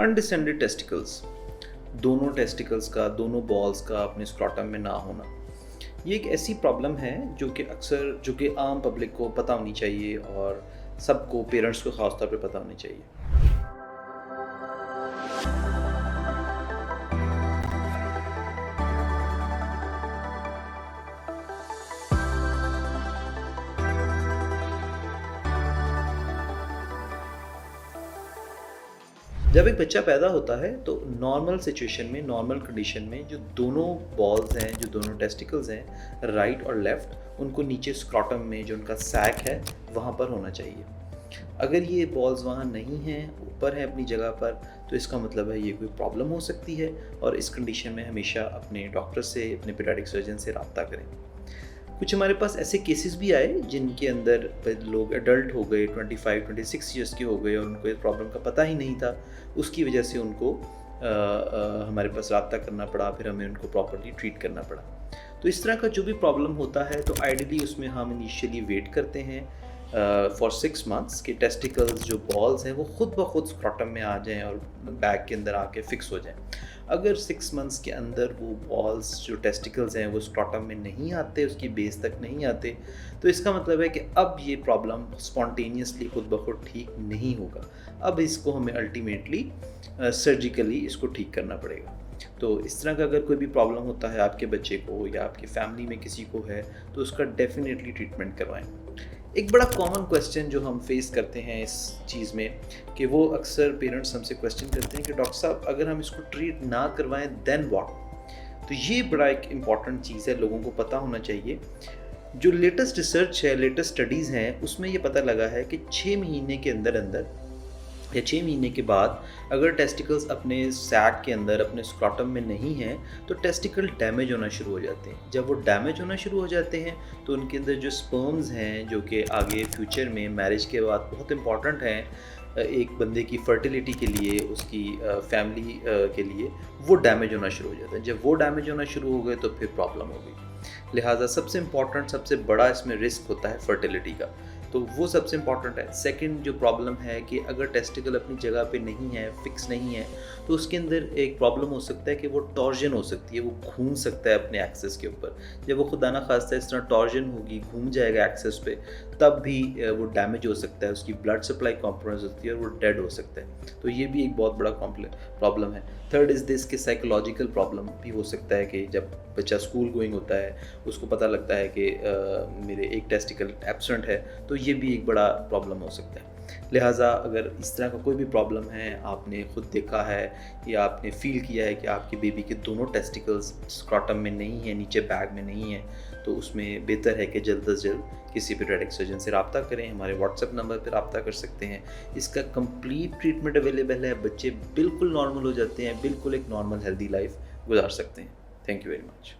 Undescended testicles, दोनों testicles का, दोनों बॉल्स का अपने स्क्रॉटम में ना होना, ये एक ऐसी प्रॉब्लम है जो कि आम पब्लिक को पता होनी चाहिए और सबको, पेरेंट्स को ख़ास तौर पे पता होनी चाहिए। जब एक बच्चा पैदा होता है तो नॉर्मल सिचुएशन में, नॉर्मल कंडीशन में जो दोनों बॉल्स हैं, जो दोनों टेस्टिकल्स हैं, राइट और लेफ़्ट, उनको नीचे स्क्रॉटम में जो उनका सैक है वहाँ पर होना चाहिए। अगर ये बॉल्स वहाँ नहीं हैं, ऊपर हैं अपनी जगह पर, तो इसका मतलब है ये कोई प्रॉब्लम हो सकती है और इस कंडीशन में हमेशा अपने डॉक्टर से, अपने पीडियाट्रिक सर्जन से रब्ता करें। कुछ हमारे पास ऐसे केसेस भी आए जिनके अंदर लोग एडल्ट हो गए, 25-26 ईयर्स के हो गए और उनको इस प्रॉब्लम का पता ही नहीं था। उसकी वजह से उनको हमारे पास रब्ता करना पड़ा, फिर हमें उनको प्रॉपर्ली ट्रीट करना पड़ा। तो इस तरह का जो भी प्रॉब्लम होता है तो आइडियली उसमें हम इनिशियली वेट करते हैं फॉर 6 मंथ्स कि टेस्टिकल्स जो बॉल्स हैं वो खुद ब खुद स्क्रॉटम में आ जाएं और बैग के अंदर आके फिक्स हो जाएं। अगर 6 मंथ्स के अंदर वो बॉल्स जो टेस्टिकल्स हैं वो स्क्रॉटम में नहीं आते, उसकी बेस तक नहीं आते, तो इसका मतलब है कि अब ये प्रॉब्लम स्पॉन्टेनियसली खुद ब खुद ठीक नहीं होगा। अब इसको हमें अल्टीमेटली सर्जिकली इसको ठीक करना पड़ेगा। तो इस तरह का अगर कोई भी प्रॉब्लम होता है आपके बच्चे को या आपकी फैमिली में किसी को है तो उसका डेफिनेटली ट्रीटमेंट करवाएं। एक बड़ा कॉमन क्वेश्चन जो हम फेस करते हैं इस चीज़ में कि वो अक्सर पेरेंट्स हमसे क्वेश्चन करते हैं कि डॉक्टर साहब अगर हम इसको ट्रीट ना करवाएं देन व्हाट। तो ये बड़ा एक इम्पॉर्टेंट चीज़ है, लोगों को पता होना चाहिए। जो लेटेस्ट रिसर्च है, लेटेस्ट स्टडीज़ हैं, उसमें ये पता लगा है कि 6 महीने के अंदर अंदर या 6 महीने के बाद अगर टेस्टिकल्स अपने सैक के अंदर, अपने स्क्रॉटम में नहीं हैं तो टेस्टिकल डैमेज होना शुरू हो जाते हैं। जब वो डैमेज होना शुरू हो जाते हैं तो उनके अंदर जो स्पर्म्स हैं, जो कि आगे फ्यूचर में मैरिज के बाद बहुत इंपॉर्टेंट हैं एक बंदे की फर्टिलिटी के लिए, उसकी फैमिली के लिए, वो डैमेज होना शुरू हो जाता है। जब वो डैमेज होना शुरू हो गए तो फिर प्रॉब्लम हो गई। लिहाजा सबसे इम्पॉर्टेंट, सबसे बड़ा इसमें रिस्क होता है फर्टिलिटी का, तो वो सबसे इम्पॉर्टेंट है। सेकंड जो प्रॉब्लम है कि अगर टेस्टिकल अपनी जगह पे नहीं है, फिक्स नहीं है, तो उसके अंदर एक प्रॉब्लम हो सकता है कि वो टॉर्जन हो सकती है, वो घूम सकता है अपने एक्सेस के ऊपर। जब वो खुदा ना खास्ता इस तरह टॉर्जन होगी, घूम जाएगा एक्सेस पे, तब भी वो डैमेज हो सकता है, उसकी ब्लड सप्लाई कॉम्प्रोमाइज होती है और वो डेड हो सकता है। तो ये भी एक बहुत बड़ा प्रॉब्लम है। थर्ड इज़ दिस कि साइकोलॉजिकल प्रॉब्लम भी हो सकता है कि जब बच्चा स्कूल गोइंग होता है, उसको पता लगता है कि मेरे एक टेस्टिकल एब्सेंट है, तो ये भी एक बड़ा प्रॉब्लम हो सकता है। लिहाजा अगर इस तरह का कोई भी प्रॉब्लम है, आपने खुद देखा है या आपने फील किया है कि आपकी बेबी के दोनों टेस्टिकल्स स्क्रॉटम में नहीं है, नीचे बैग में नहीं है, तो उसमें बेहतर है कि जल्द से जल्द किसी पीडियाट्रिक सर्जन से रब्ता करें। हमारे व्हाट्सएप नंबर पर रब्ता कर सकते हैं। इसका कंप्लीट ट्रीटमेंट अवेलेबल है। बच्चे बिल्कुल नॉर्मल हो जाते हैं, बिल्कुल एक नॉर्मल हेल्दी लाइफ गुजार सकते हैं। Thank you very much.